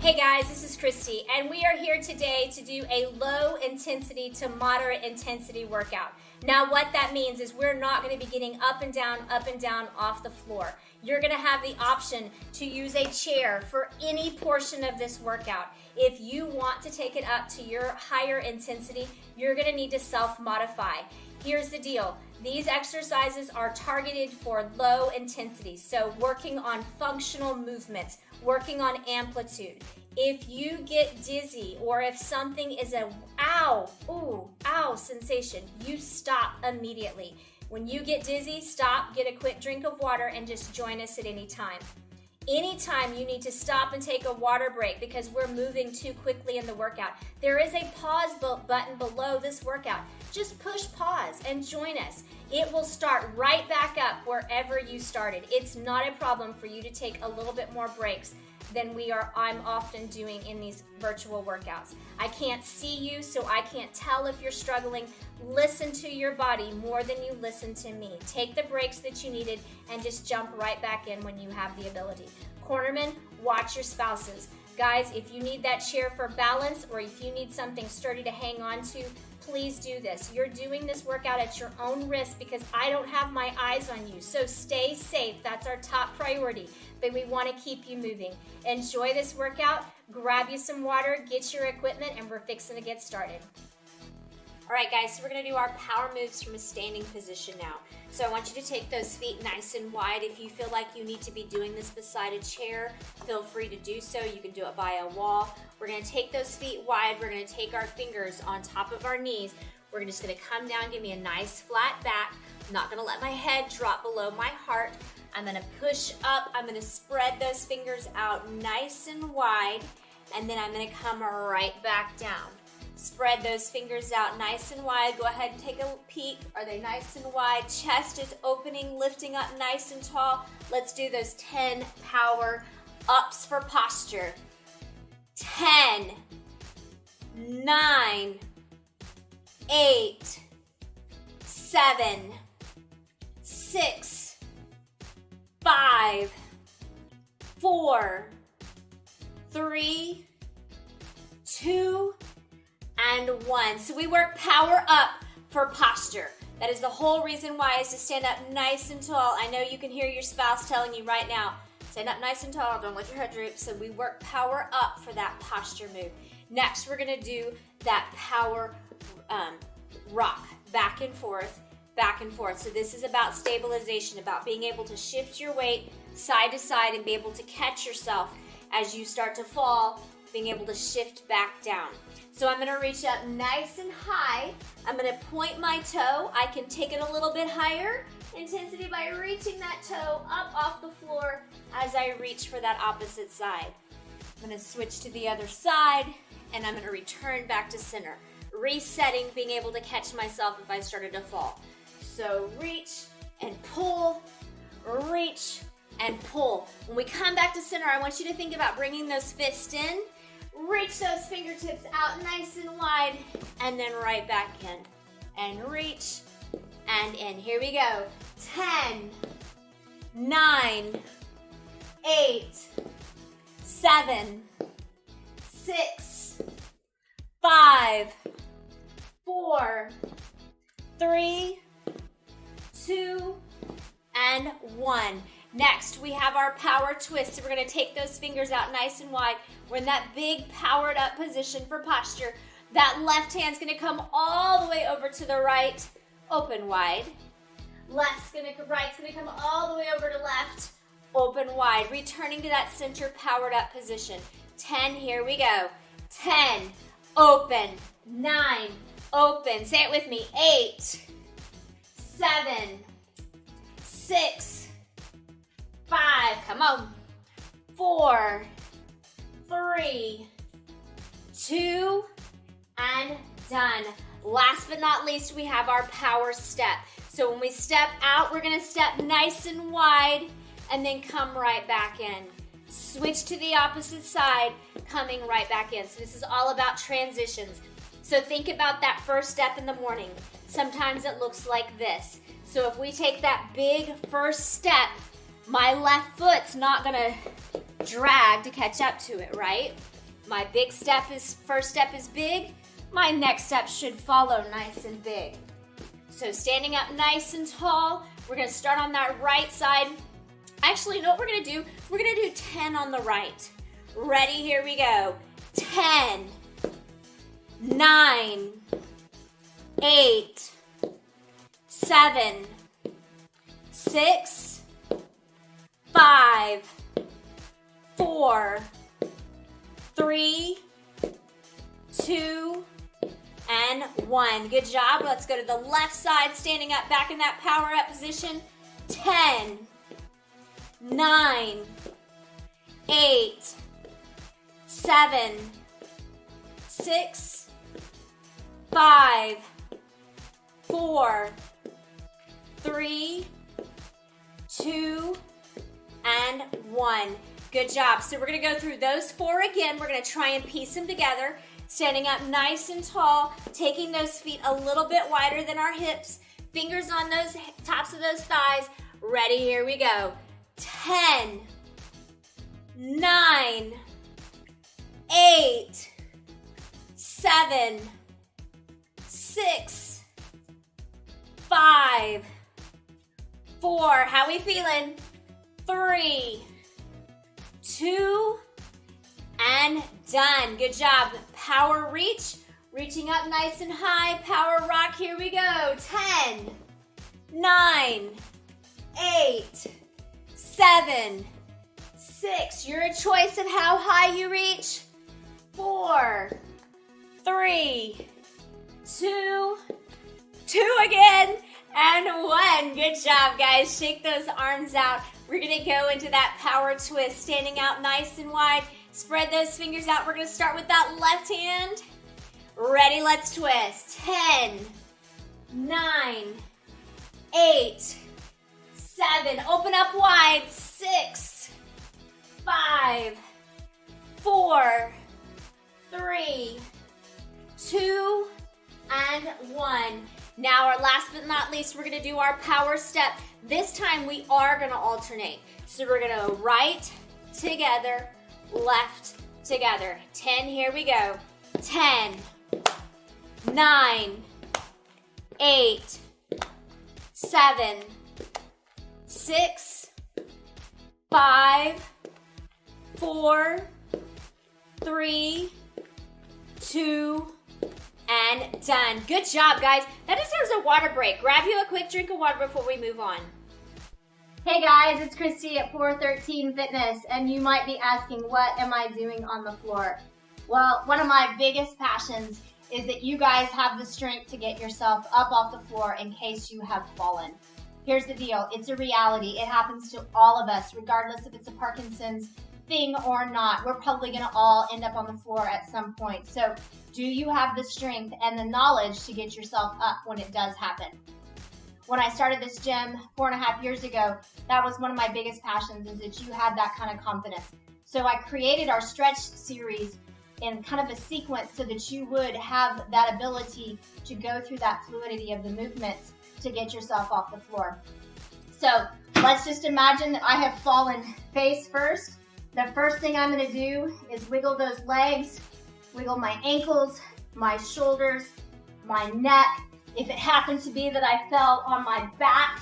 Hey guys, this is Christy, and we are here today to do a low intensity to moderate intensity workout. Now what that means is we're not going to be getting up and down off the floor. You're going to have the option to use a chair for any portion of this workout. If you want to take it up to your higher intensity, you're going to need to self-modify. Here's the deal. These exercises are targeted for low intensity, so working on functional movements, working on amplitude. If you get dizzy or if something is a ow, ooh, ow sensation, you stop immediately. When you get dizzy, stop, get a quick drink of water, and just join us at any time. Anytime you need to stop and take a water break because we're moving too quickly in the workout, there is a pause button below this workout. Just push pause and join us. It will start right back up wherever you started. It's not a problem for you to take a little bit more breaks than I'm often doing in these virtual workouts. I can't see you, so I can't tell if you're struggling. Listen to your body more than you listen to me. Take the breaks that you needed and just jump right back in when you have the ability. Cornermen, watch your spouses. Guys, if you need that chair for balance or if you need something sturdy to hang on to, please do this. You're doing this workout at your own risk because I don't have my eyes on you. So stay safe. That's our top priority. But we want to keep you moving. Enjoy this workout. Grab you some water, get your equipment, and we're fixing to get started. All right, guys, so we're going to do our power moves from a standing position now. So I want you to take those feet nice and wide. If you feel like you need to be doing this beside a chair, feel free to do so. You can do it by a wall. We're going to take those feet wide. We're going to take our fingers on top of our knees. We're just going to come down, give me a nice flat back. I'm not going to let my head drop below my heart. I'm going to push up. I'm going to spread those fingers out nice and wide, and then I'm going to come right back down. Spread those fingers out nice and wide. Go ahead and take a peek. Are they nice and wide? Chest is opening, lifting up nice and tall. Let's do those 10 power ups for posture. 10, 9, 8, 7, 6, 5, 4, 3, 2, and 1. So we work power up for posture. That is the whole reason why, is to stand up nice and tall. I know you can hear your spouse telling you right now, stand up nice and tall, don't let your head droop. So we work power up for that posture move. Next, we're gonna do that power rock, back and forth, back and forth. So this is about stabilization, about being able to shift your weight side to side and be able to catch yourself as you start to fall, being able to shift back down. So I'm gonna reach up nice and high. I'm gonna point my toe. I can take it a little bit higher intensity by reaching that toe up off the floor as I reach for that opposite side. I'm gonna switch to the other side, and I'm gonna return back to center. Resetting, being able to catch myself if I started to fall. So reach and pull, reach and pull. When we come back to center, I want you to think about bringing those fists in. Reach those fingertips out nice and wide, and then right back in. And reach, and in. Here we go. 10, 9, 8, 7, 6, 5, 4, 3, 2, and 1. Next, we have our power twist. So we're going to take those fingers out nice and wide. We're in that big powered up position for posture. That left hand's going to come all the way over to the right, open wide. Right's going to come all the way over to left, open wide. Returning to that center powered up position. 10, here we go. 10, open. 9, open. Say it with me. 8, 7, 6, 5, come on. 4, 3, 2, and done. Last but not least, we have our power step. So when we step out, we're gonna step nice and wide and then come right back in. Switch to the opposite side, coming right back in. So this is all about transitions. So think about that first step in the morning. Sometimes it looks like this. So if we take that big first step, my left foot's not gonna drag to catch up to it, right? My first step is big. My next step should follow nice and big. So standing up nice and tall, we're gonna start on that right side. Actually, you know what we're gonna do? We're gonna do 10 on the right. Ready, here we go. 10, 9, 8, 7, 6, 5, 4, 3, 2, and 1. Good job. Let's go to the left side, standing up, back in that power up position. 10, 9, 8, 7, 6, 5, 4, 3, 2, and 1. Good job. So we're going to go through those 4 again. We're going to try and piece them together. Standing up nice and tall, taking those feet a little bit wider than our hips, fingers on those tops of those thighs. Ready, here we go. 10, 9, 8, 7, 6, 5, 4, how we feeling? 3, 2, and done. Good job. Power reach, reaching up nice and high. Power rock, here we go. 10, 9, 8, 7, 6. Your choice of how high you reach. 4, 3, 2, 2 again, and 1. Good job, guys. Shake those arms out. We're gonna go into that power twist, standing out nice and wide. Spread those fingers out. We're gonna start with that left hand. Ready, let's twist. 10, 9, 8, 7. Open up wide. 6, 5, 4, 3, 2, and 1. Now our last but not least, we're gonna do our power step. This time we are gonna alternate. So we're gonna right together, left together. 10, here we go. 10, 9, 8, 7, 6, 5, 4, 3, 2, and done. Good job, guys. That deserves a water break. Grab you a quick drink of water before we move on. Hey guys, it's Christy at 413 Fitness, and you might be asking, what am I doing on the floor? Well, one of my biggest passions is that you guys have the strength to get yourself up off the floor in case you have fallen. Here's the deal. It's a reality. It happens to all of us, regardless if it's a Parkinson's thing or not. We're probably going to all end up on the floor at some point. So do you have the strength and the knowledge to get yourself up when it does happen? When I started this gym 4.5 years ago, that was one of my biggest passions, is that you had that kind of confidence. So I created our stretch series in kind of a sequence so that you would have that ability to go through that fluidity of the movements to get yourself off the floor. So let's just imagine that I have fallen face first. The first thing I'm gonna do is wiggle those legs, wiggle my ankles, my shoulders, my neck. If it happens to be that I fell on my back,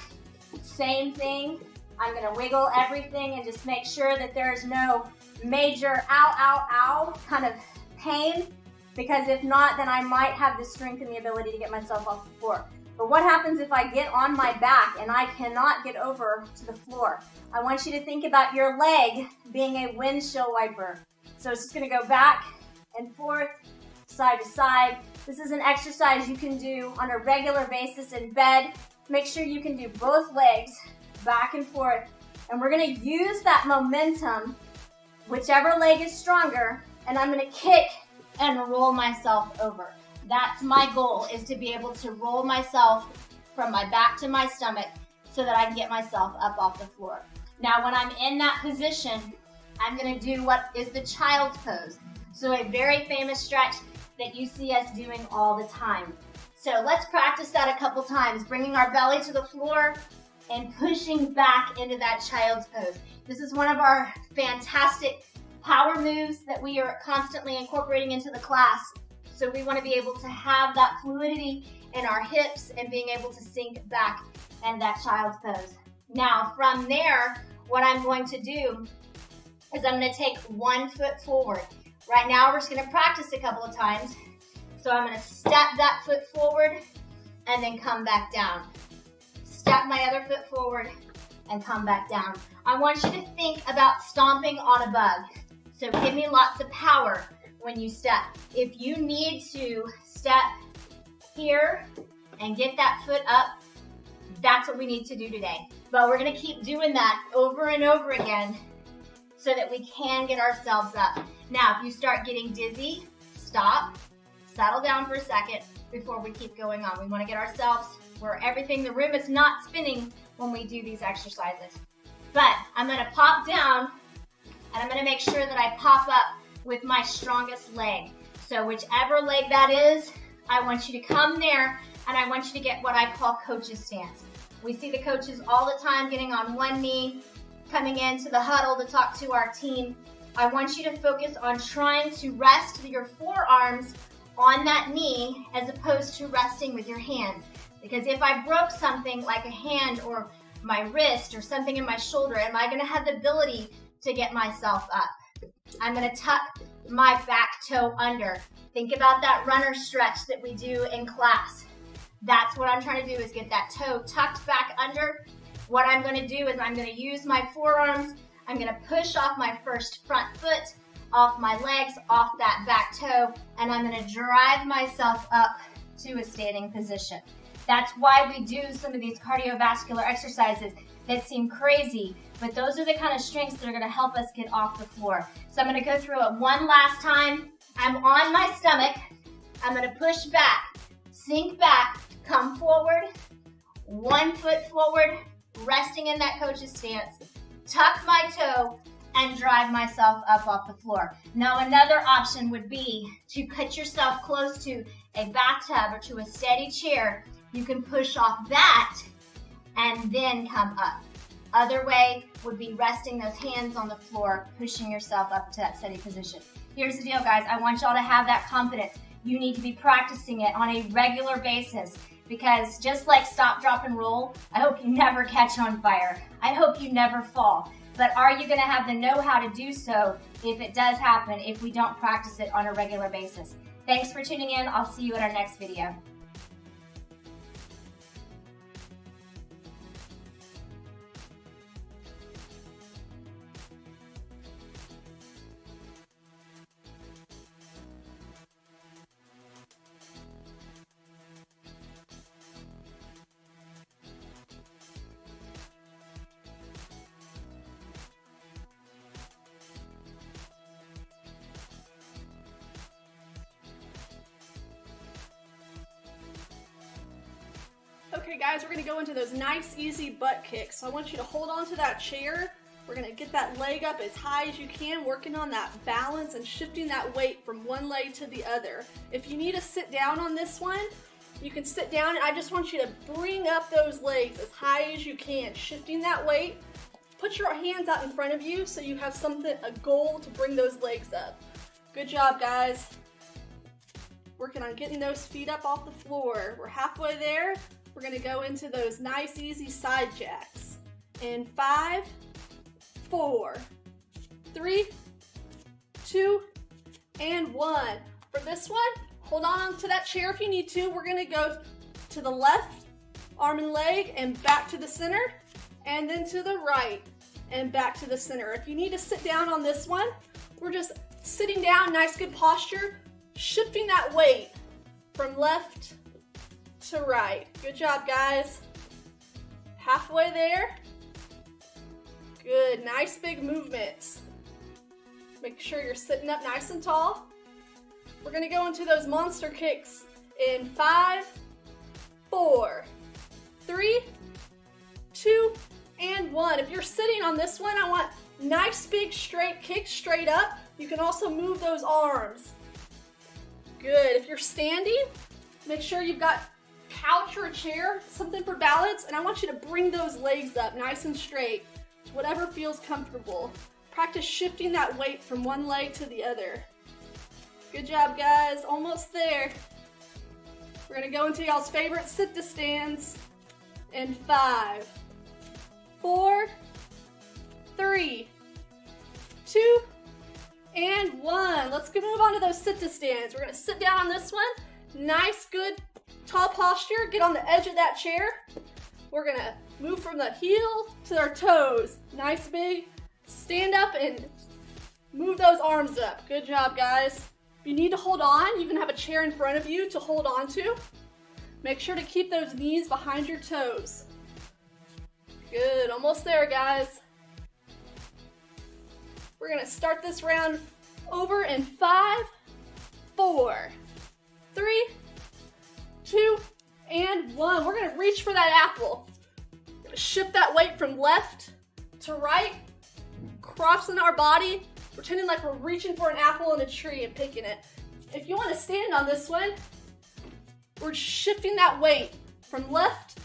same thing. I'm gonna wiggle everything and just make sure that there is no major ow, ow, ow kind of pain, because if not, then I might have the strength and the ability to get myself off the floor. But what happens if I get on my back and I cannot get over to the floor? I want you to think about your leg being a windshield wiper. So it's just gonna go back and forth, side to side. This is an exercise you can do on a regular basis in bed. Make sure you can do both legs back and forth. And we're gonna use that momentum, whichever leg is stronger, and I'm gonna kick and roll myself over. That's my goal, is to be able to roll myself from my back to my stomach so that I can get myself up off the floor. Now, when I'm in that position, I'm gonna do what is the child's pose. So a very famous stretch that you see us doing all the time. So let's practice that a couple times, bringing our belly to the floor and pushing back into that child's pose. This is one of our fantastic power moves that we are constantly incorporating into the class. So we want to be able to have that fluidity in our hips and being able to sink back in that child's pose. Now from there, what I'm going to do is I'm going to take 1 foot forward. Right now we're just going to practice a couple of times. So I'm going to step that foot forward and then come back down. Step my other foot forward and come back down. I want you to think about stomping on a bug. So give me lots of power when you step. If you need to step here and get that foot up, that's what we need to do today. But we're gonna keep doing that over and over again so that we can get ourselves up. Now, if you start getting dizzy, stop, settle down for a second before we keep going on. We wanna get ourselves where the room is not spinning when we do these exercises. But I'm gonna pop down and I'm gonna make sure that I pop up with my strongest leg. So whichever leg that is, I want you to come there and I want you to get what I call coach's stance. We see the coaches all the time getting on one knee, coming into the huddle to talk to our team. I want you to focus on trying to rest your forearms on that knee as opposed to resting with your hands. Because if I broke something like a hand or my wrist or something in my shoulder, am I gonna have the ability to get myself up? I'm gonna tuck my back toe under. Think about that runner stretch that we do in class. That's what I'm trying to do, is get that toe tucked back under. What I'm gonna do is I'm gonna use my forearms. I'm gonna push off my first front foot, off my legs, off that back toe, and I'm gonna drive myself up to a standing position. That's why we do some of these cardiovascular exercises that seem crazy, but those are the kind of strengths that are gonna help us get off the floor. So I'm gonna go through it one last time. I'm on my stomach. I'm gonna push back, sink back, come forward, 1 foot forward, resting in that coach's stance, tuck my toe, and drive myself up off the floor. Now another option would be to put yourself close to a bathtub or to a steady chair. You can push off that and then come up. Other way would be resting those hands on the floor, pushing yourself up to that steady position. Here's the deal, guys. I want y'all to have that confidence. You need to be practicing it on a regular basis, because just like stop, drop, and roll, I hope you never catch on fire. I hope you never fall. But are you gonna have the know-how to do so if it does happen, if we don't practice it on a regular basis? Thanks for tuning in. I'll see you in our next video. Okay guys, we're gonna go into those nice easy butt kicks. So I want you to hold on to that chair. We're gonna get that leg up as high as you can, working on that balance and shifting that weight from one leg to the other. If you need to sit down on this one, you can sit down, and I just want you to bring up those legs as high as you can, shifting that weight. Put your hands out in front of you so you have a goal to bring those legs up. Good job, guys. Working on getting those feet up off the floor. We're halfway there. We're gonna go into those nice, easy side jacks. In 5, 4, 3, 2, and 1. For this one, hold on to that chair if you need to. We're gonna go to the left, arm and leg, and back to the center, and then to the right, and back to the center. If you need to sit down on this one, we're just sitting down, nice good posture, shifting that weight from left to right. Good job, guys. Halfway there. Good, nice big movements. Make sure you're sitting up nice and tall. We're gonna go into those monster kicks in 5, 4, 3, 2, and 1. If you're sitting on this one, I want nice big straight kicks straight up. You can also move those arms. Good. If you're standing, make sure you've got couch or a chair, something for balance, and I want you to bring those legs up nice and straight to whatever feels comfortable. Practice shifting that weight from one leg to the other. Good job, guys. Almost there. We're gonna go into y'all's favorite sit-to-stands in 5, 4, 3, 2, and 1. Let's move on to those sit-to-stands. We're gonna sit down on this one. Nice, good, tall posture. Get on the edge of that chair. We're gonna move from the heel to our toes. Nice, big. Stand up and move those arms up. Good job, guys. If you need to hold on, you can have a chair in front of you to hold on to. Make sure to keep those knees behind your toes. Good, almost there, guys. We're gonna start this round over in 5, 4, 3, 2, and 1. We're gonna reach for that apple. We're gonna shift that weight from left to right, crossing our body, pretending like we're reaching for an apple in a tree and picking it. If you want to stand on this one, we're shifting that weight from left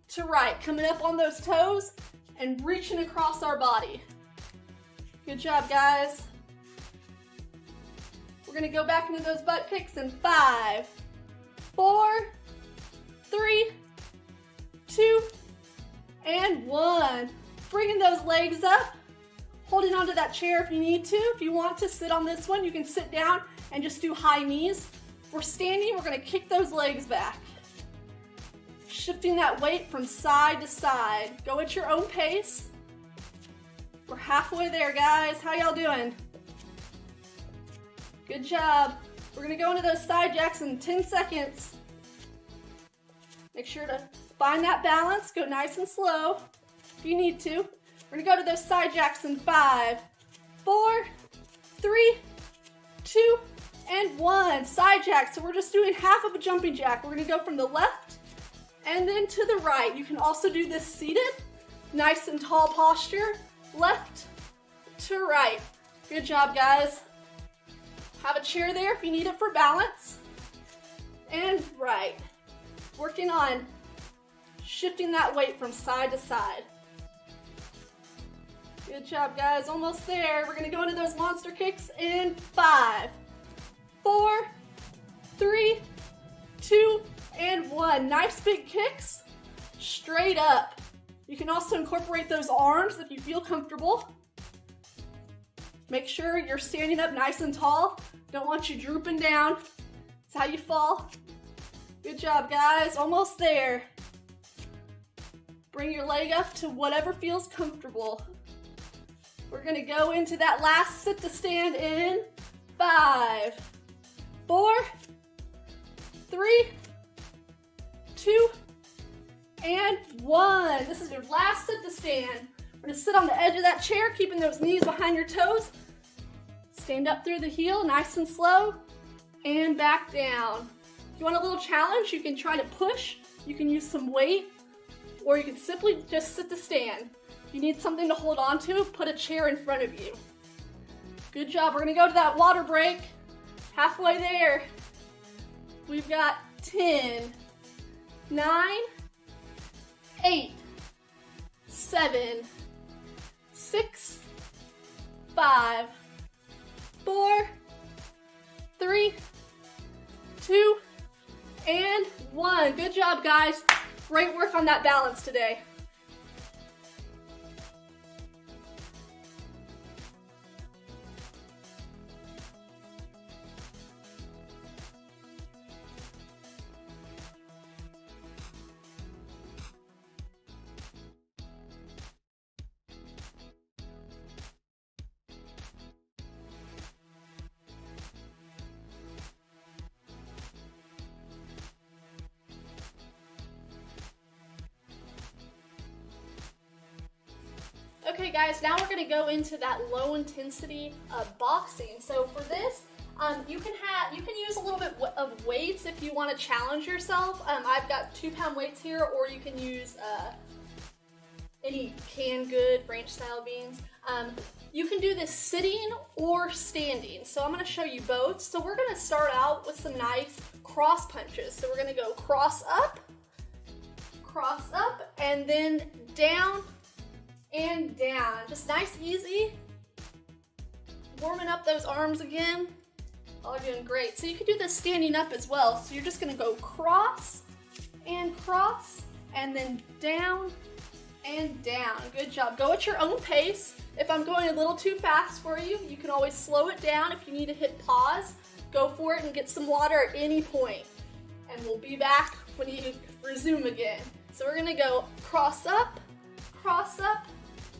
to right, coming up on those toes and reaching across our body. Good job, guys. We're gonna go back into those butt kicks in 5, 4, 3, 2, and 1. Bringing those legs up, holding onto that chair if you need to. If you want to sit on this one, you can sit down and just do high knees. If we're standing, we're gonna kick those legs back. Shifting that weight from side to side. Go at your own pace. We're halfway there, guys. How y'all doing? Good job. We're gonna go into those side jacks in 10 seconds. Make sure to find that balance. Go nice and slow if you need to. We're gonna go to those side jacks in 5, 4, 3, 2, and 1. Side jack. So we're just doing half of a jumping jack. We're gonna go from the left and then to the right. You can also do this seated. Nice and tall posture. Left to right. Good job, guys. Have a chair there if you need it for balance. And right. Working on shifting that weight from side to side. Good job, guys. Almost there. We're gonna go into those monster kicks in 5, 4, 3, 2, and 1. Nice big kicks. Straight up. You can also incorporate those arms if you feel comfortable. Make sure you're standing up nice and tall. Don't want you drooping down. That's how you fall. Good job, guys. Almost there. Bring your leg up to whatever feels comfortable. We're gonna go into that last sit to stand in 5, 4, 3, 2, and 1. This is your last sit to stand. We're gonna sit on the edge of that chair, keeping those knees behind your toes. Stand up through the heel, nice and slow, and back down. If you want a little challenge, you can try to push. You can use some weight, or you can simply just sit to stand. If you need something to hold on to, put a chair in front of you. Good job. We're gonna go to that water break. Halfway there. We've got 10, 9, 8, 7, 6, 5, 4, 3, 2, and 1. Good job, guys. Great work on that balance today. Okay guys, now we're gonna go into that low intensity boxing. So for this, you can use a little bit of weights if you want to challenge yourself. I've got 2-pound weights here, or you can use any canned good ranch style beans. You can do this sitting or standing. So I'm gonna show you both. So we're gonna start out with some nice cross punches. So we're gonna go cross up, and then down and down. Just nice, easy. warming up those arms again. Y'all are doing great. So you can do this standing up as well. So you're just gonna go cross, and then down and down. Good job. Go at your own pace. If I'm going a little too fast for you, you can always slow it down. If you need to hit pause, go for it and get some water at any point. And we'll be back when you resume again. So we're gonna go cross up,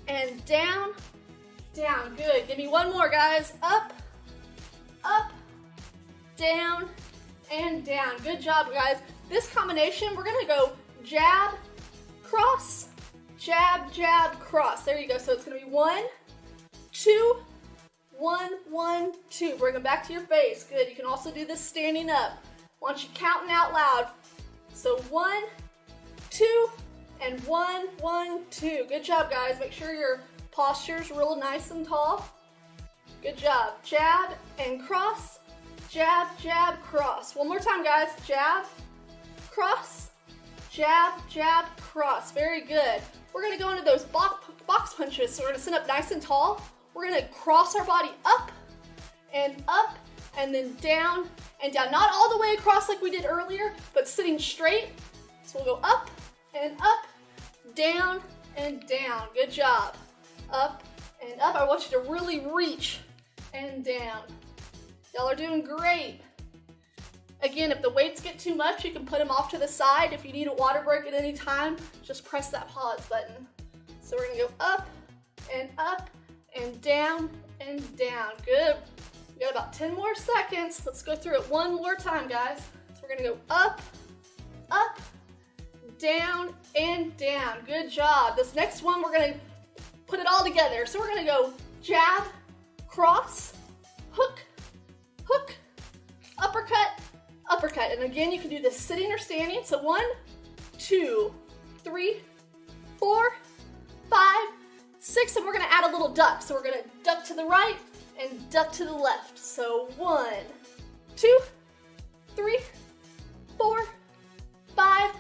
and down, down. Good. Give me one more, guys. Up, down, and down. Good job, guys. This combination, we're gonna go jab, cross, jab, jab, cross. There you go. So it's gonna be 1, 2, 1, 1, 2. Bring them back to your face. Good. You can also do this standing up. I want you counting out loud. So 1, 2, and 1, 1, 2. Good job, guys. Make sure your posture's real nice and tall. Good job. Jab and cross. Jab, jab, cross. One more time, guys. Jab, cross, jab, jab, cross. Very good. We're going to go into those box punches. So we're going to sit up nice and tall. We're going to cross our body up, and then down and down. Not all the way across like we did earlier, but sitting straight. So we'll go up and up, down and down. Good job. Up and up. I want you to really reach and down. Y'all are doing great. Again, if the weights get too much, you can put them off to the side. If you need a water break at any time, just press that pause button. So we're gonna go up and down and down. Good. We got about 10 more seconds. Let's go through it one more time, guys. So we're gonna go up, down, and down. Good job. This next one, we're gonna put it all together. So we're gonna go jab, cross, hook, hook, uppercut, uppercut. And again, you can do this sitting or standing. So 1, 2, 3, 4, 5, 6, and we're gonna add a little duck. So we're gonna duck to the right and duck to the left. So 1, 2, 3, 4, 5,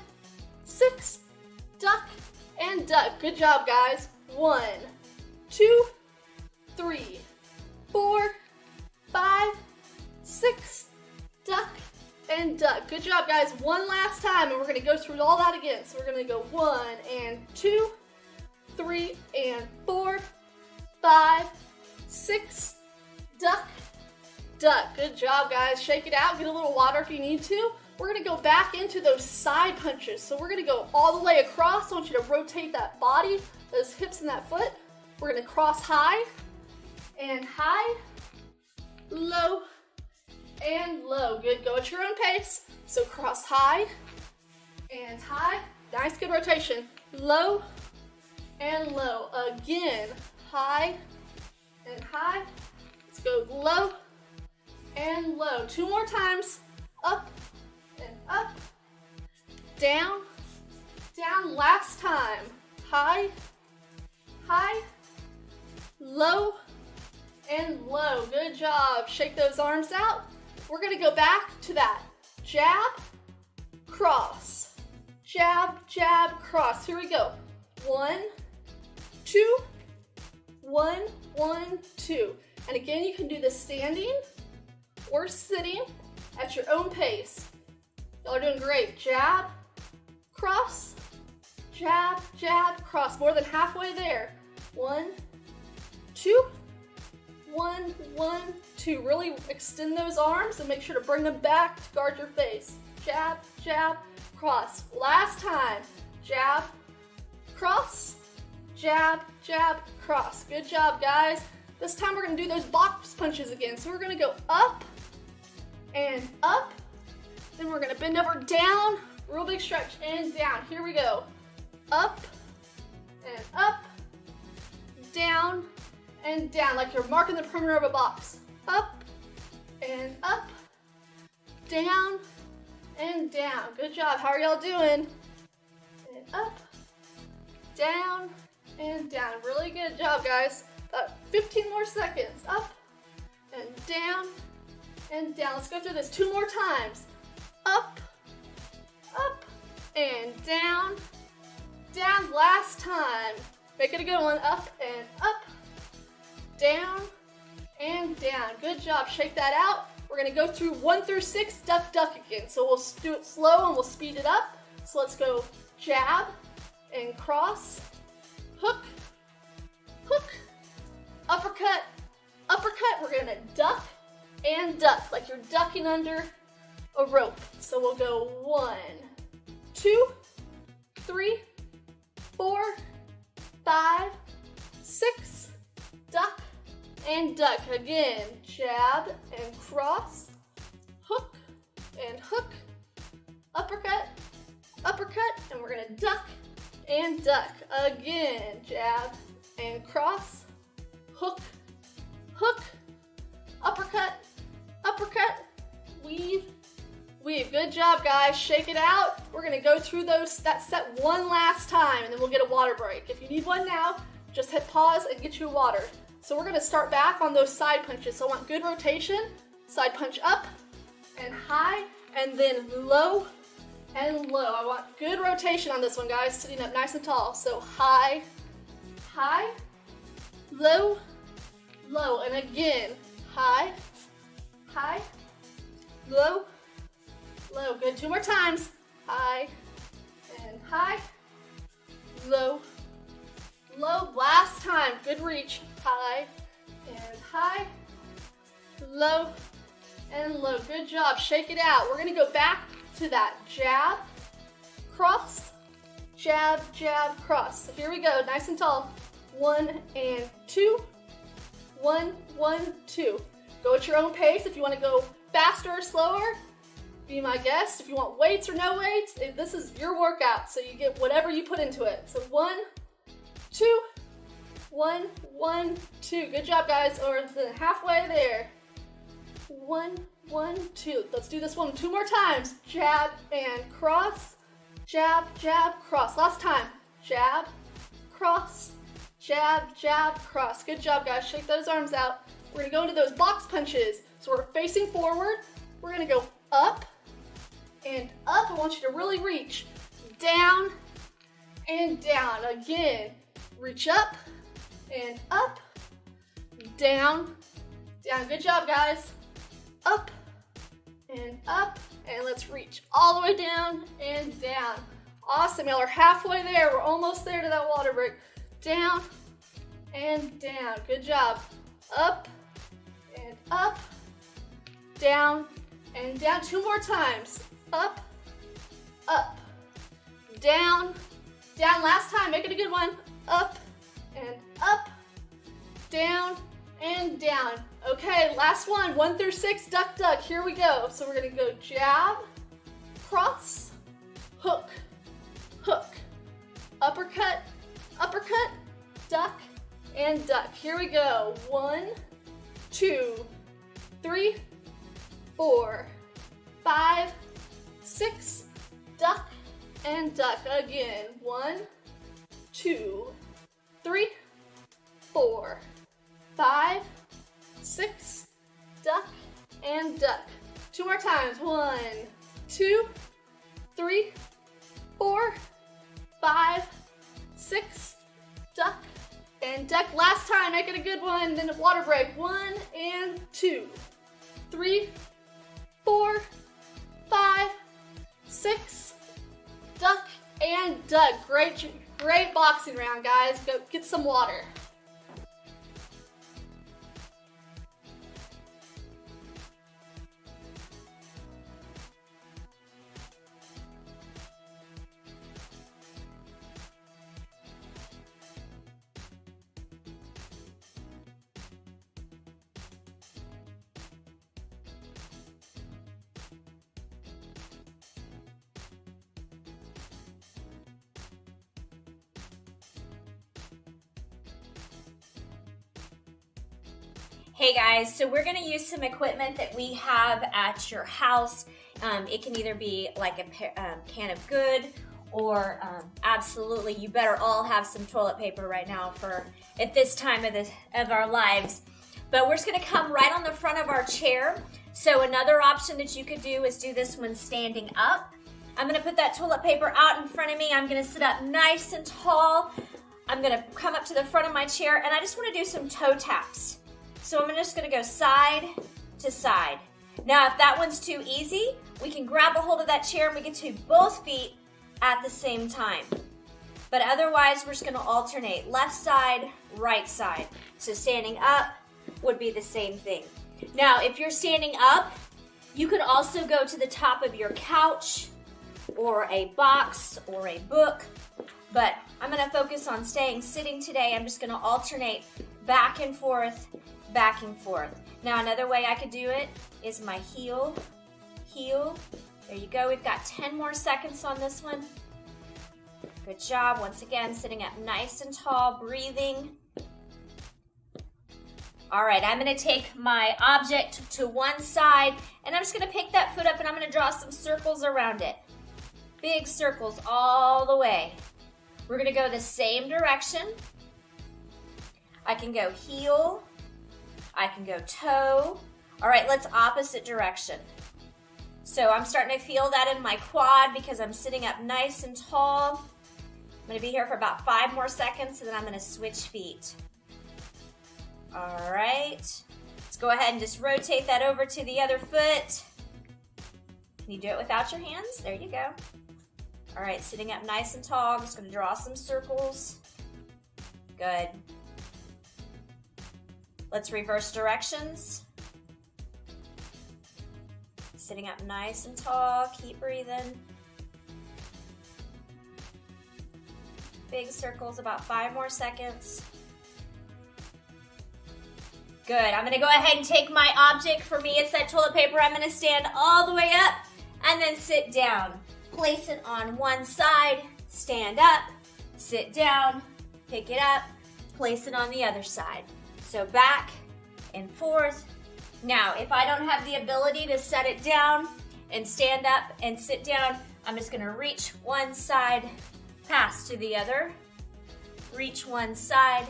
6, duck and duck. Good job, guys. 1, 2, 3, 4, 5, 6, duck and duck. Good job, guys. One last time, and we're gonna go through all that again. So we're gonna go 1 and 2, 3 and 4, 5, 6, duck, duck. Good job, guys. Shake it out. Get a little water if you need to. We're gonna go back into those side punches. So we're gonna go all the way across. I want you to rotate that body, those hips and that foot. We're gonna cross high, low, and low. Good. Go at your own pace. So cross high and high. Nice, good rotation. Low and low. Again, high and high. Let's go low and low. 2 more times. Up and up. Down, down. Last time. High, high, low, and low. Good job. Shake those arms out. We're gonna go back to that jab, cross, jab, jab, cross. Here we go. 1, 2, 1, 1, 2. And again, you can do this standing or sitting at your own pace. Y'all are doing great. Jab, cross, jab, jab, cross. More than halfway there. 1, 2, 1, 1, 2. Really extend those arms and make sure to bring them back to guard your face. Jab, jab, cross. Last time. Jab, cross, jab, jab, cross. Good job, guys. This time we're gonna do those box punches again. So we're gonna go up and up. Then we're gonna bend over, down, real big stretch, and down. Here we go. Up and up, down and down, like you're marking the perimeter of a box. Up and up, down and down. Good job. How are y'all doing? And up, down, and down. Really good job, guys. About 15 more seconds. Up and down and down. Let's go through this 2 more times. Up, up, and down, down. Last time. Make it a good one. Up and up, down and down. Good job. Shake that out. We're going to go through 1 through 6, duck, duck again. So we'll do it slow and we'll speed it up. So let's go jab and cross, hook, hook, uppercut, uppercut. We're going to duck and duck like you're ducking under a rope. So we'll go 1, 2, 3, 4, 5, 6, duck and duck. Again, jab and cross, hook and hook, uppercut, uppercut, and we're gonna duck and duck. Again, jab and cross, hook, hook, uppercut, uppercut, weave, weave. Good job, guys. Shake it out. We're gonna go through that set one last time, and then we'll get a water break. If you need one now, just hit pause and get you a water. So we're gonna start back on those side punches. So I want good rotation. Side punch up and high, and then low and low. I want good rotation on this one, guys. Sitting up nice and tall. So high, high, low, low, and again, high, high, low, low. Good, 2 more times. High and high, low, low. Last time, good reach. High and high, low and low. Good job. Shake it out. We're gonna go back to that jab, cross, jab, jab, cross. So here we go, nice and tall. 1 and 2, 1, 1, 2. Go at your own pace. If you want to go faster or slower, be my guest. If you want weights or no weights, this is your workout, so you get whatever you put into it. So 1, 2, 1, 1, 2. Good job, guys. Or halfway there. 1, 1, 2. Let's do this one 2 more times. Jab and cross. Jab, jab, cross. Last time. Jab, cross, jab, jab, cross. Good job, guys. Shake those arms out. We're going to go into those box punches. So we're facing forward. We're going to go up and up. I want you to really reach. Down and down. Again, reach up and up, down, down. Good job, guys. Up, and let's reach all the way down and down. Awesome, y'all are halfway there. We're almost there to that water break. Down and down. Good job. Up and up, down and down. 2 more times. Up, up, down, down. Last time, make it a good one. Up and up, down and down. Okay, last one, 1 through 6, duck, duck. Here we go. So we're gonna go jab, cross, hook, hook, uppercut, uppercut, duck, and duck. Here we go. 1, 2, 3, 4, 5, 6, duck, and duck. Again, 1, 2, 3, 4, 5, 6, duck, and duck. 2 more times. 1, 2, 3, 4, 5, 6, duck, and duck. Last time, make it a good one. Then a water break. 1 and 2, 3, 4, 5, 6, duck, and duck. Great boxing round, guys. Go get some water. Hey guys, so we're gonna use some equipment that we have at your house. It can either be like a can of good, or absolutely, you better all have some toilet paper right now for at this time of our lives. But we're just gonna come right on the front of our chair. So another option that you could do is do this one standing up. I'm gonna put that toilet paper out in front of me. I'm gonna sit up nice and tall. I'm gonna come up to the front of my chair, and I just wanna do some toe taps. So I'm just gonna go side to side. Now, if that one's too easy, we can grab a hold of that chair and we can do both feet at the same time. But otherwise, we're just gonna alternate left side, right side. So standing up would be the same thing. Now, if you're standing up, you could also go to the top of your couch or a box or a book, but I'm gonna focus on staying sitting today. I'm just gonna alternate back and forth, back and forth. Now, another way I could do it is my heel, heel. There you go. We've got 10 more seconds on this one. Good job. Once again, sitting up nice and tall, breathing. All right, I'm gonna take my object to one side and I'm just gonna pick that foot up and I'm gonna draw some circles around it. Big circles all the way. We're gonna go the same direction. I can go heel, I can go toe. All right, let's opposite direction. So I'm starting to feel that in my quad because I'm sitting up nice and tall. I'm gonna be here for about 5 more seconds and then I'm gonna switch feet. All right, let's go ahead and just rotate that over to the other foot. Can you do it without your hands? There you go. All right, sitting up nice and tall. I'm just gonna draw some circles. Good. Let's reverse directions. Sitting up nice and tall, keep breathing. Big circles, about 5 more seconds. Good, I'm gonna go ahead and take my object. For me, it's that toilet paper. I'm gonna stand all the way up and then sit down. Place it on one side, stand up, sit down, pick it up, place it on the other side. So back and forth. Now, if I don't have the ability to set it down and stand up and sit down, I'm just gonna reach one side, pass to the other, reach one side,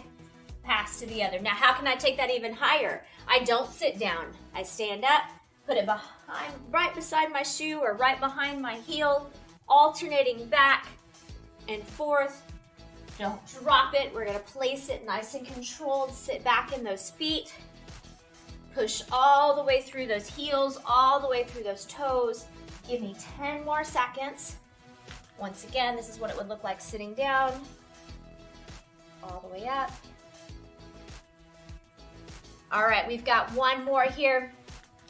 pass to the other. Now, how can I take that even higher? I don't sit down. I stand up, put it behind, right beside my shoe or right behind my heel, alternating back and forth. Don't drop it. We're gonna place it nice and controlled. Sit back in those feet. Push all the way through those heels, all the way through those toes. Give me 10 more seconds. Once again, this is what it would look like sitting down. All the way up. All right, we've got one more here.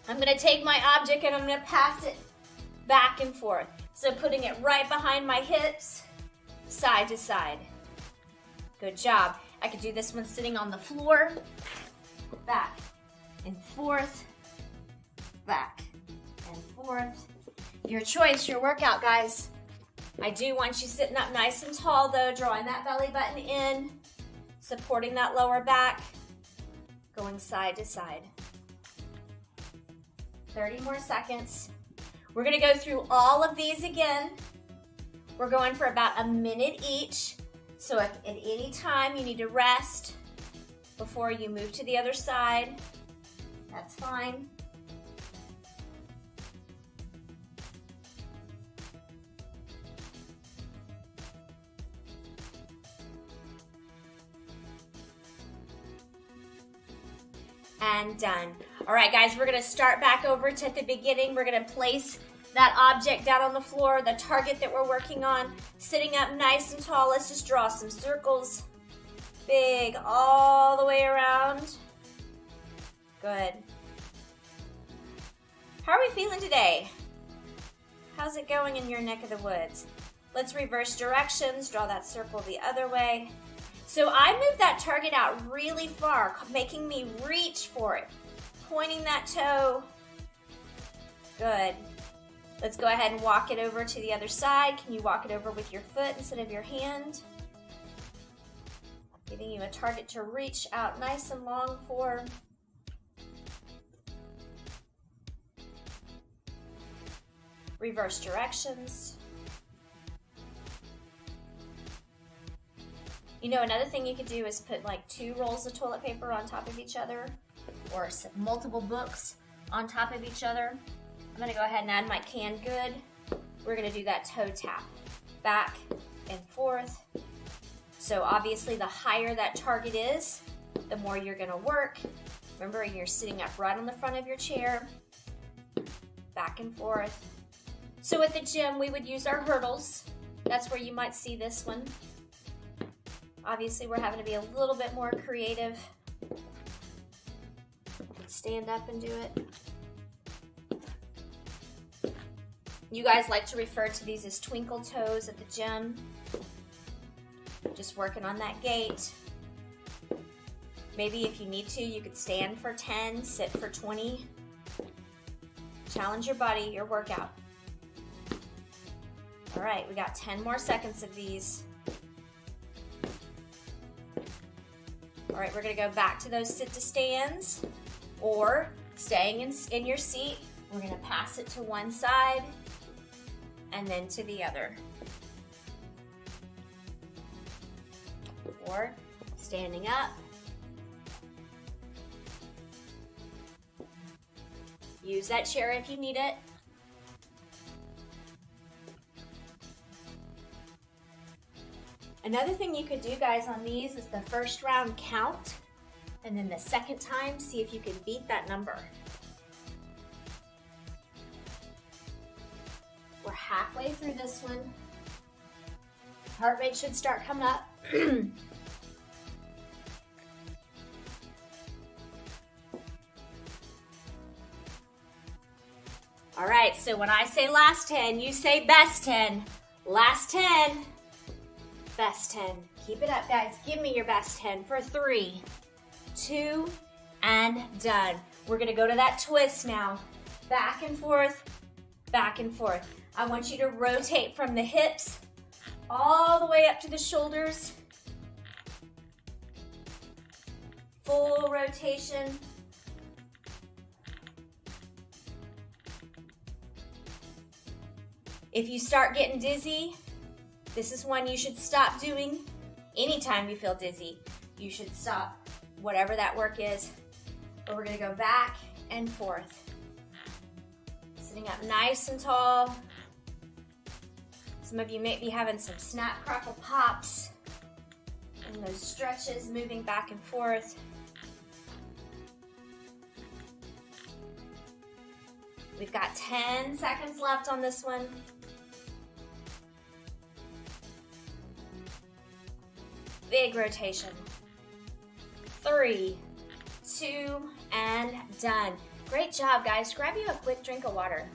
I'm gonna take my object and I'm gonna pass it back and forth. So putting it right behind my hips, side to side. Good job. I could do this one sitting on the floor. Back and forth, back and forth. Your choice, your workout, guys. I do want you sitting up nice and tall though, drawing that belly button in, supporting that lower back, going side to side. 30 more seconds. We're gonna go through all of these again. We're going for about a minute each. So if at any time you need to rest before you move to the other side, that's fine. And done. All right, guys, we're gonna start back over to the beginning. We're gonna place that object down on the floor, the target that we're working on, sitting up nice and tall. Let's just draw some circles. Big all the way around. Good. How are we feeling today? How's it going in your neck of the woods? Let's reverse directions, draw that circle the other way. So I moved that target out really far, making me reach for it. Pointing that toe. Good. Let's go ahead and walk it over to the other side. Can you walk it over with your foot instead of your hand? Giving you a target to reach out nice and long for. Reverse directions. You know, another thing you could do is put like 2 rolls of toilet paper on top of each other or multiple books on top of each other. I'm gonna go ahead and add my canned good. We're gonna do that toe tap, back and forth. So obviously the higher that target is, the more you're gonna work. Remember, you're sitting up right on the front of your chair, back and forth. So at the gym, we would use our hurdles. That's where you might see this one. Obviously, we're having to be a little bit more creative. Stand up and do it. You guys like to refer to these as Twinkle Toes at the gym. Just working on that gait. Maybe if you need to, you could stand for 10, sit for 20. Challenge your body, your workout. All right, we got 10 more seconds of these. All right, we're gonna go back to those sit to stands, or staying in your seat. We're gonna pass it to one side and then to the other. Or standing up. Use that chair if you need it. Another thing you could do, guys, on these is the first round count, and then the second time, see if you can beat that number. We're halfway through this one. Heart rate should start coming up. All right, so when I say last 10, you say best 10. Last 10, best 10. Keep it up, guys. Give me your best 10 for 3, 2, and done. We're gonna go to that twist now. Back and forth, back and forth. I want you to rotate from the hips all the way up to the shoulders. Full rotation. If you start getting dizzy, this is one you should stop doing. Anytime you feel dizzy, you should stop whatever that work is. But we're gonna go back and forth. Sitting up nice and tall. Some of you may be having some snap, crackle, pops, and those stretches, moving back and forth. We've got 10 seconds left on this one. Big rotation. 3, 2, and done. Great job, guys. Grab you a quick drink of water.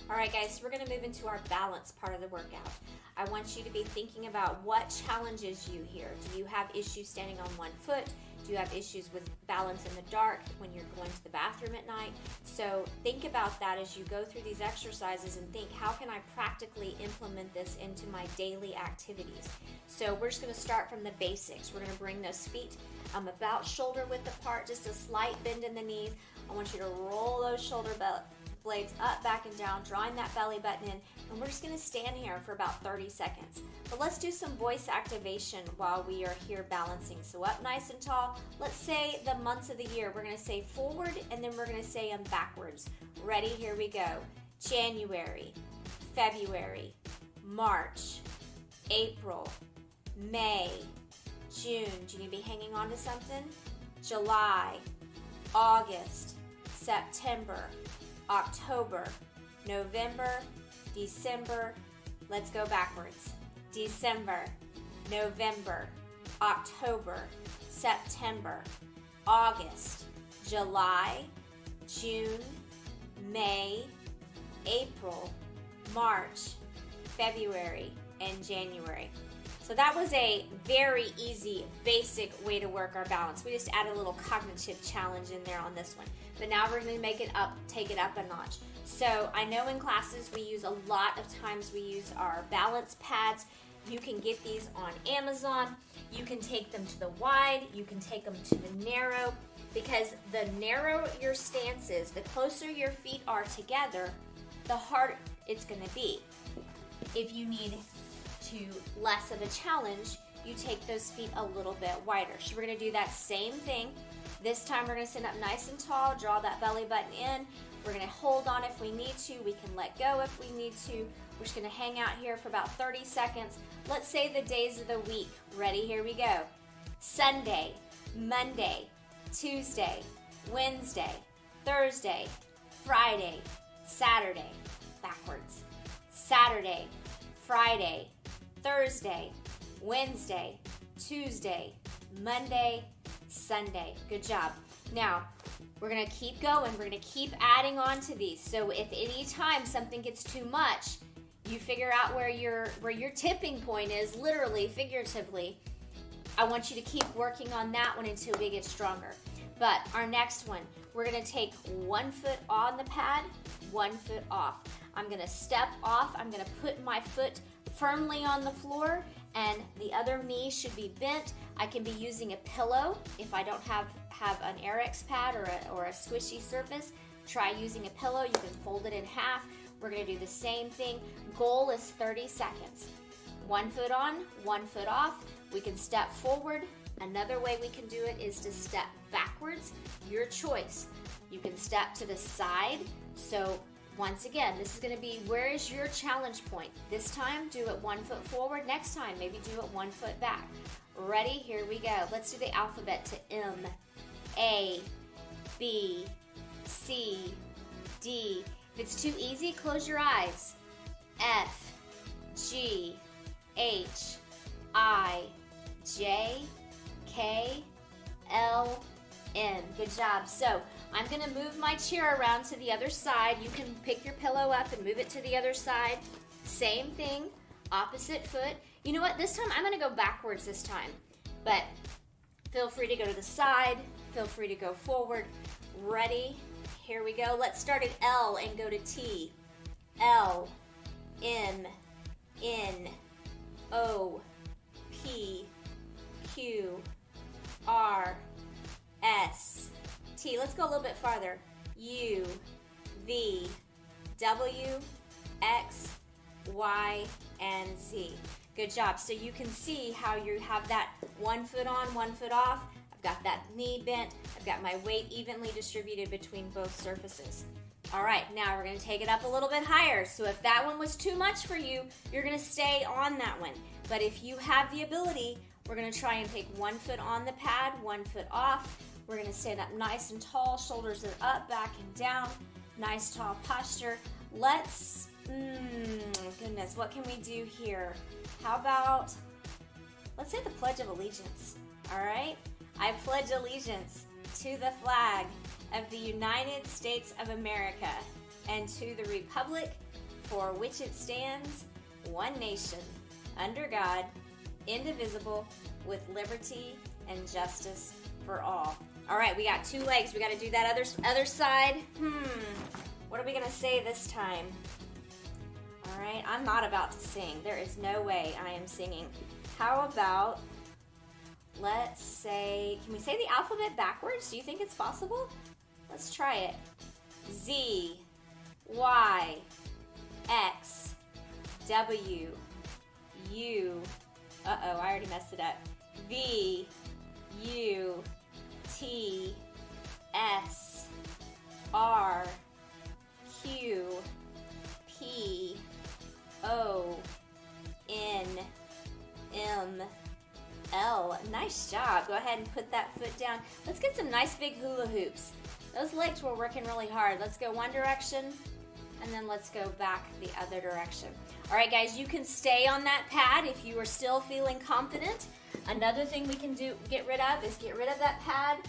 All right, guys, so we're gonna move into our balance part of the workout. I want you to be thinking about what challenges you here. Do you have issues standing on one foot? Do you have issues with balance in the dark when you're going to the bathroom at night? So think about that as you go through these exercises and think, how can I practically implement this into my daily activities? So we're just gonna start from the basics. We're gonna bring those feet about shoulder width apart, just a slight bend in the knees. I want you to roll those shoulder blades up, back, and down, drawing that belly button in, and we're just gonna stand here for about 30 seconds. But let's do some voice activation while we are here balancing. So up nice and tall. Let's say the months of the year. We're gonna say forward, and then we're gonna say them backwards. Ready? Here we go. January, February, March, April, May, June. Do you need to be hanging on to something? July, August, September, October, November, December. Let's go backwards. December, November, October, September, August, July, June, May, April, March, February, and January. So that was a very easy, basic way to work our balance. We just added a little cognitive challenge in there on this one. But now we're gonna make it up, take it up a notch. So I know in classes we use a lot of times we use our balance pads. You can get these on Amazon. You can take them to the wide. You can take them to the narrow, because the narrower your stance is, the closer your feet are together, the harder it's going to be. If you need less of a challenge, you take those feet a little bit wider. So we're going to do that same thing. This time we're going to sit up nice and tall, draw that belly button in. We're going to hold on if we need to. We can let go if we need to. We're just going to hang out here for about 30 seconds. Let's say the days of the week. Ready? Here we go. Sunday, Monday, Tuesday, Wednesday, Thursday, Friday, Saturday, backwards. Saturday, Friday, Thursday, Wednesday, Tuesday, Monday, Sunday. Good job. Now, we're going to keep going. We're going to keep adding on to these. So if any time something gets too much, you figure out where your tipping point is, literally, figuratively. I want you to keep working on that one until we get stronger. But our next one, we're going to take 1 foot on the pad, 1 foot off. I'm going to step off. I'm going to put my foot firmly on the floor, and the other knee should be bent. I can be using a pillow if I don't have an Airex pad or a squishy surface. Try using a pillow. You can fold it in half. We're going to do the same thing. Goal is 30 seconds. 1 foot on, 1 foot off. We can step forward. Another way we can do it is to step backwards. Your choice. You can step to the side. So once again, this is going to be, where is your challenge point? This time, do it 1 foot forward. Next time, maybe do it 1 foot back. Ready? Here we go. Let's do the alphabet to M. A, B, C, D. If it's too easy, close your eyes. F, G, H, I, J, K, L, N. Good job. So I'm going to move my chair around to the other side. You can pick your pillow up and move it to the other side. Same thing, opposite foot. You know what? This time I'm going to go backwards this time. But feel free to go to the side. Feel free to go forward. Ready? Here we go. Let's start at L and go to T. L, M, N, O, P, Q, R, S, T. Let's go a little bit farther. U, V, W, X, Y, and Z. Good job. So you can see how you have that 1 foot on, 1 foot off. I've got that knee bent. I've got my weight evenly distributed between both surfaces. All right, now we're going to take it up a little bit higher. So if that one was too much for you, you're going to stay on that one. But if you have the ability, we're going to try and take 1 foot on the pad, 1 foot off. We're going to stand up nice and tall, shoulders are up, back and down. Nice tall posture. Let's, goodness, what can we do here? How about, let's say the Pledge of Allegiance, all right? I pledge allegiance to the flag of the United States of America and to the republic for which it stands, one nation, under God, indivisible, with liberty and justice for all. All right, we got 2 legs. We got to do that other side. What are we going to say this time? All right, I'm not about to sing. There is no way I am singing. How about, let's say, can we say the alphabet backwards? Do you think it's possible? Let's try it. Z, Y, X, W, U, uh-oh, I already messed it up. V, U, T, S, R, Q, P, O, N, M, L. Nice job. Go ahead and put that foot down. Let's get some nice big hula hoops. Those legs were working really hard. Let's go one direction, and then let's go back the other direction. All right, guys, you can stay on that pad if you are still feeling confident. Another thing we can get rid of is get rid of that pad,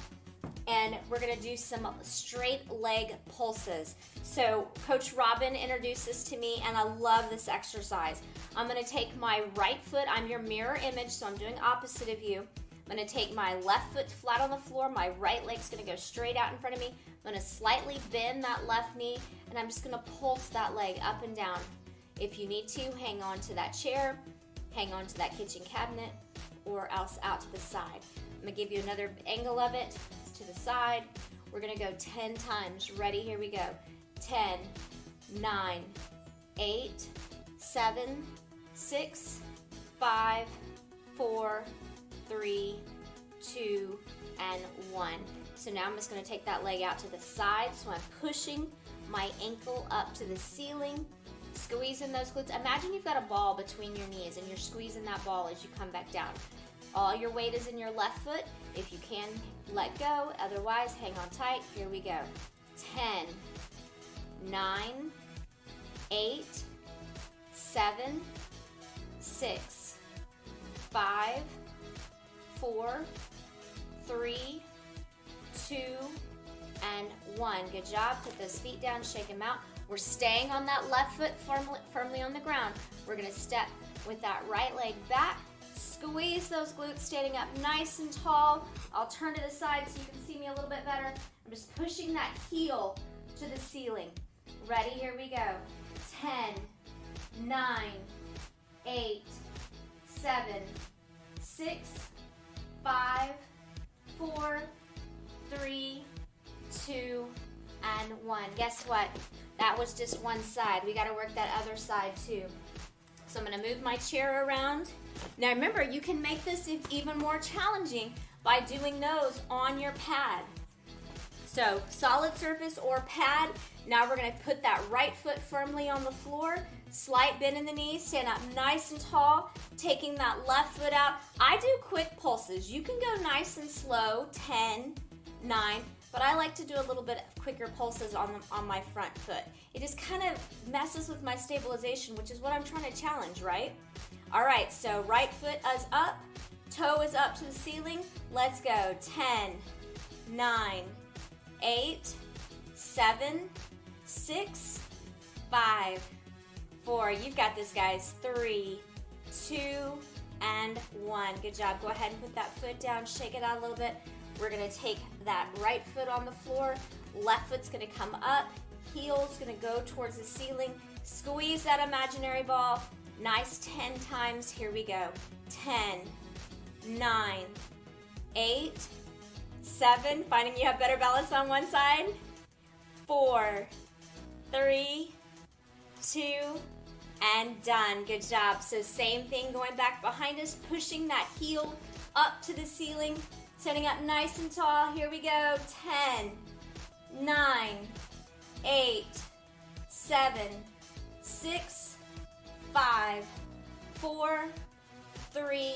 and we're gonna do some straight leg pulses. So Coach Robin introduced this to me, and I love this exercise. I'm gonna take my right foot, I'm your mirror image, so I'm doing opposite of you. I'm gonna take my left foot flat on the floor, my right leg's gonna go straight out in front of me. I'm gonna slightly bend that left knee, and I'm just gonna pulse that leg up and down. If you need to, hang on to that chair, hang on to that kitchen cabinet or else out to the side. I'm gonna give you another angle of it to the side. We're gonna go 10 times. Ready? Here we go. 10, 9, 8, 7, 6, 5, 4, 3, 2, and 1. So now I'm just gonna take that leg out to the side. So I'm pushing my ankle up to the ceiling, squeezing those glutes. Imagine you've got a ball between your knees and you're squeezing that ball as you come back down. All your weight is in your left foot. If you can, let go. Otherwise, hang on tight. Here we go. 10, 9, 8, 7, 6, 5, 4, 3, 2, and 1. Good job. Put those feet down, shake them out. We're staying on that left foot firmly on the ground. We're going to step with that right leg back. Squeeze those glutes, standing up nice and tall. I'll turn to the side so you can see me a little bit better. I'm just pushing that heel to the ceiling. Ready? Here we go. 10, 9, 8, 7, 6, 5, 4, 3, 2, and 1. Guess what? That was just one side. We got to work that other side too. So I'm going to move my chair around. Now remember, you can make this even more challenging by doing those on your pad. So solid surface or pad. Now we're going to put that right foot firmly on the floor. Slight bend in the knees. Stand up nice and tall. Taking that left foot out. I do quick pulses. You can go nice and slow. 10, 9. But I like to do a little bit quicker pulses on my front foot. It just kind of messes with my stabilization, which is what I'm trying to challenge, right? All right, so right foot is up, toe is up to the ceiling. Let's go. 10, 9, 8, 7, 6, 5, 4. You've got this, guys. 3, 2, and 1. Good job. Go ahead and put that foot down, shake it out a little bit. We're going to take that right foot on the floor, left foot's going to come up, heel's going to go towards the ceiling, squeeze that imaginary ball, nice 10 times, here we go. 10, 9, 8, 7, finding you have better balance on one side, 4, 3, 2, and done. Good job. So same thing going back behind us, pushing that heel up to the ceiling, setting up nice and tall. Here we go. 10, 9, 8, 7, 6, 5, 4, 3,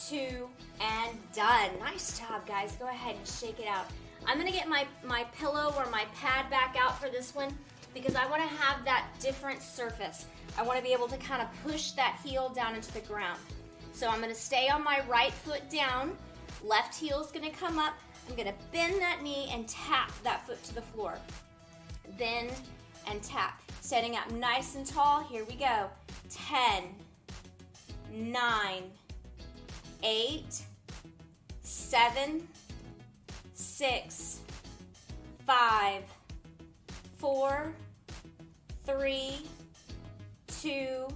2, and done. Nice job, guys. Go ahead and shake it out. I'm going to get my pillow or my pad back out for this one because I want to have that different surface. I want to be able to kind of push that heel down into the ground. So I'm going to stay on my right foot down. Left heel is going to come up. I'm going to bend that knee and tap that foot to the floor. Bend and tap. Setting up nice and tall. Here we go. 10, 9, 8, 7, 6, 5, 4, 3, 2,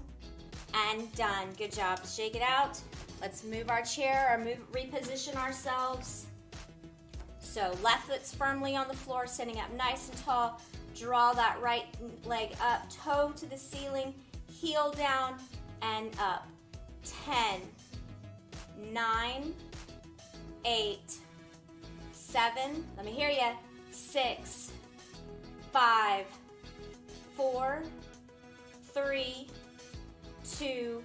and done. Good job. Shake it out. Let's move our chair or reposition ourselves. So left foot's firmly on the floor, sitting up nice and tall. Draw that right leg up, toe to the ceiling, heel down and up. 10, 9, 8, 7, let me hear you, 6, 5, 4, 3, 2,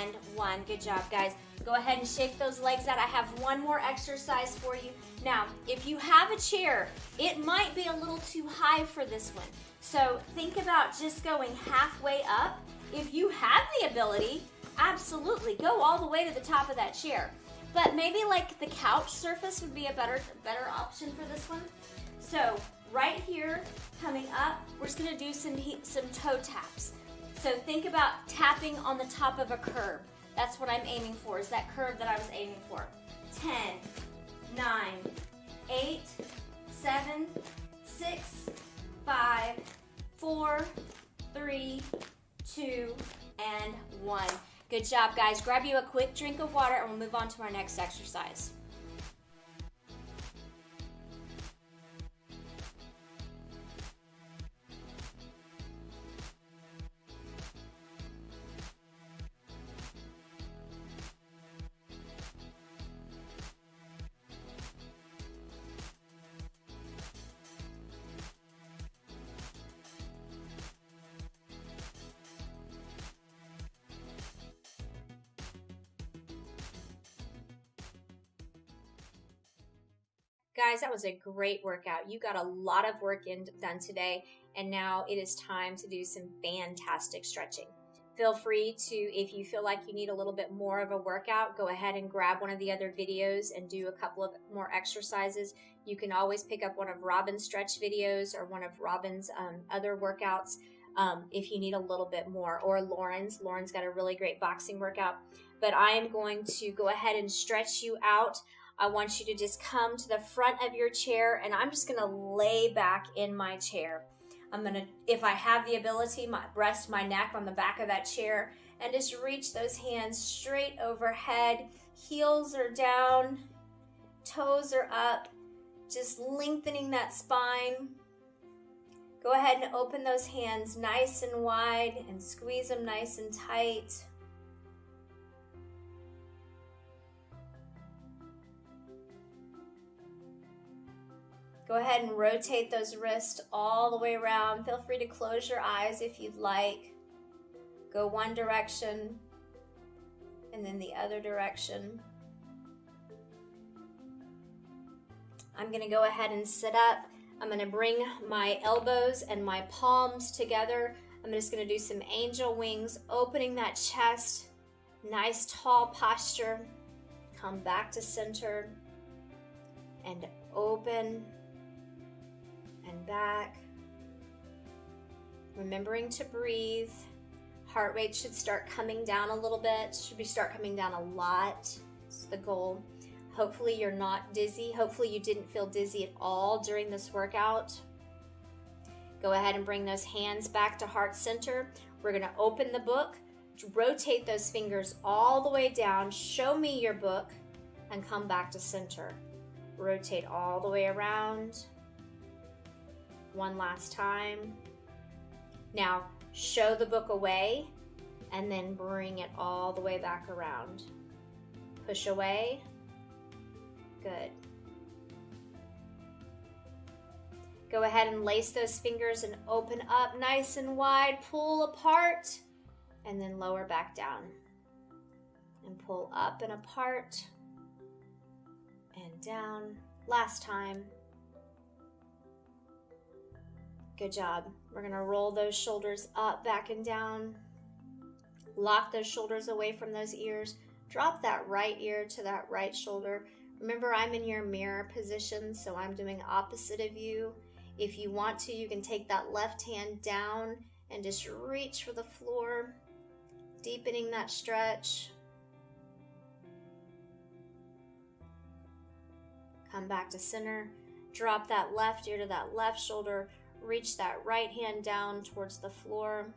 and 1. Good job, guys. Go ahead and shake those legs out. I have one more exercise for you. Now, if you have a chair, it might be a little too high for this one. So think about just going halfway up. If you have the ability, absolutely, go all the way to the top of that chair. But maybe like the couch surface would be a better option for this one. So right here, coming up, we're just gonna do some toe taps. So think about tapping on the top of a curb. That's what I'm aiming for, is that curve that I was aiming for. 10, 9, 8, 7, 6, 5, 4, 3, 2, and 1. Good job, guys. Grab you a quick drink of water and we'll move on to our next exercise. Guys, that was a great workout. You got a lot of work done today, and now it is time to do some fantastic stretching. Feel free to, if you feel like you need a little bit more of a workout, go ahead and grab one of the other videos and do a couple of more exercises. You can always pick up one of Robin's stretch videos or one of Robin's other workouts if you need a little bit more, or Lauren's. Lauren's got a really great boxing workout. But I am going to go ahead and stretch you out. I want you to just come to the front of your chair, and I'm just going to lay back in my chair. I'm going to, if I have the ability, rest my neck on the back of that chair and just reach those hands straight overhead. Heels are down, toes are up, just lengthening that spine. Go ahead and open those hands nice and wide and squeeze them nice and tight. Go ahead and rotate those wrists all the way around. Feel free to close your eyes if you'd like. Go one direction and then the other direction. I'm going to go ahead and sit up. I'm going to bring my elbows and my palms together. I'm just going to do some angel wings, opening that chest. Nice tall posture. Come back to center and open and back. Remembering to breathe. Heart rate should start coming down a little bit. Should start coming down a lot. That's the goal. Hopefully you're not dizzy. Hopefully you didn't feel dizzy at all during this workout. Go ahead and bring those hands back to heart center. We're going to open the book. Rotate those fingers all the way down. Show me your book and come back to center. Rotate all the way around. One last time. Now, show the book away and then bring it all the way back around. Push away. Good. Go ahead and lace those fingers and open up nice and wide. Pull apart and then lower back down. And pull up and apart and down. Last time. Good job. We're going to roll those shoulders up, back, and down. Lock those shoulders away from those ears. Drop that right ear to that right shoulder. Remember, I'm in your mirror position, so I'm doing opposite of you. If you want to, you can take that left hand down and just reach for the floor, deepening that stretch. Come back to center. Drop that left ear to that left shoulder. Reach that right hand down towards the floor.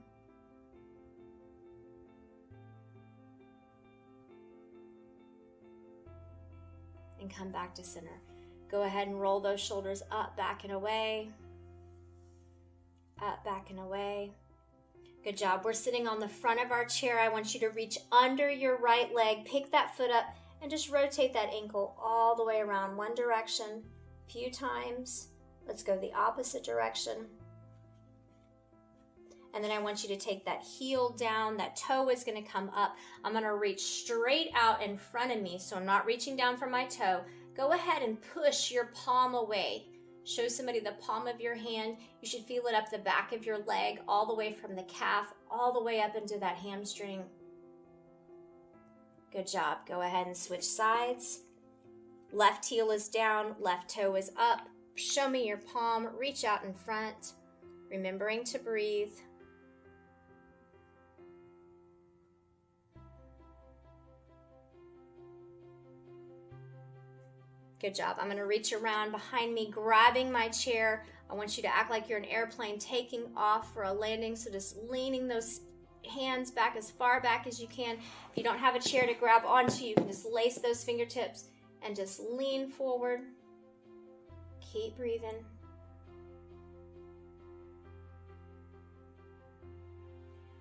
And come back to center. Go ahead and roll those shoulders up, back, and away. Up, back, and away. Good job. We're sitting on the front of our chair. I want you to reach under your right leg, pick that foot up, and just rotate that ankle all the way around one direction a few times. Let's go the opposite direction. And then I want you to take that heel down. That toe is going to come up. I'm going to reach straight out in front of me, so I'm not reaching down for my toe. Go ahead and push your palm away. Show somebody the palm of your hand. You should feel it up the back of your leg, all the way from the calf, all the way up into that hamstring. Good job. Go ahead and switch sides. Left heel is down, left toe is up. Show me your palm, reach out in front, remembering to breathe. Good job. I'm going to reach around behind me, grabbing my chair. I want you to act like you're an airplane taking off for a landing, so just leaning those hands back as far back as you can. If you don't have a chair to grab onto, you can just lace those fingertips and just lean forward. Keep breathing.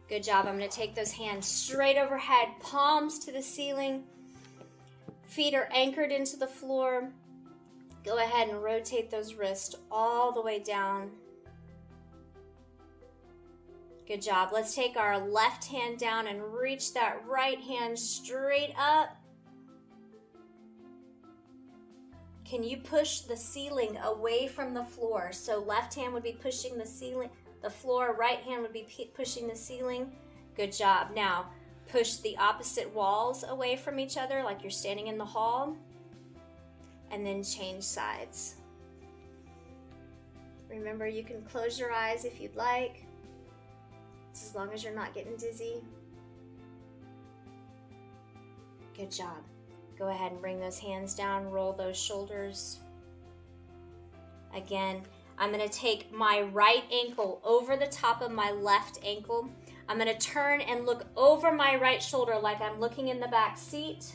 Good job. I'm going to take those hands straight overhead, palms to the ceiling. Feet are anchored into the floor. Go ahead and rotate those wrists all the way down. Good job. Let's take our left hand down and reach that right hand straight up. Can you push the ceiling away from the floor? So left hand would be pushing the ceiling, the floor, right hand would be pushing the ceiling. Good job. Now, push the opposite walls away from each other like you're standing in the hall. And then change sides. Remember, you can close your eyes if you'd like, as long as you're not getting dizzy. Good job. Go ahead and bring those hands down, roll those shoulders. Again, I'm going to take my right ankle over the top of my left ankle. I'm going to turn and look over my right shoulder like I'm looking in the back seat.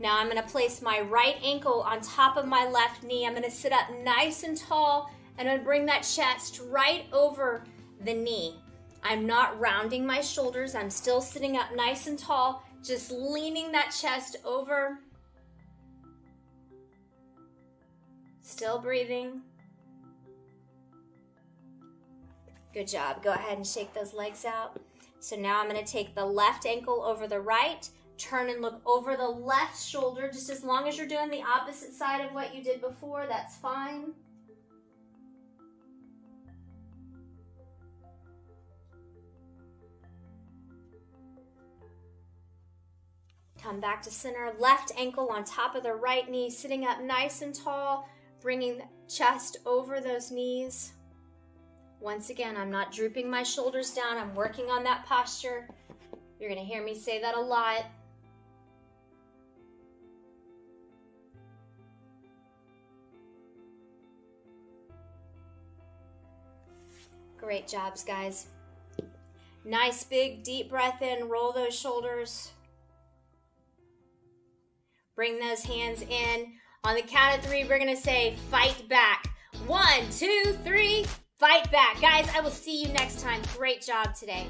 Now I'm going to place my right ankle on top of my left knee. I'm going to sit up nice and tall and I'm going to bring that chest right over the knee. I'm not rounding my shoulders. I'm still sitting up nice and tall, just leaning that chest over. Still breathing. Good job. Go ahead and shake those legs out. So now I'm going to take the left ankle over the right, turn and look over the left shoulder. Just as long as you're doing the opposite side of what you did before, that's fine. Come back to center. Left ankle on top of the right knee, sitting up nice and tall, bringing the chest over those knees. Once again, I'm not drooping my shoulders down. I'm working on that posture. You're going to hear me say that a lot. Great jobs, guys. Nice big deep breath in. Roll those shoulders. Bring those hands in. On the count of 3, we're going to say fight back. 1, 2, 3, fight back. Guys, I will see you next time. Great job today.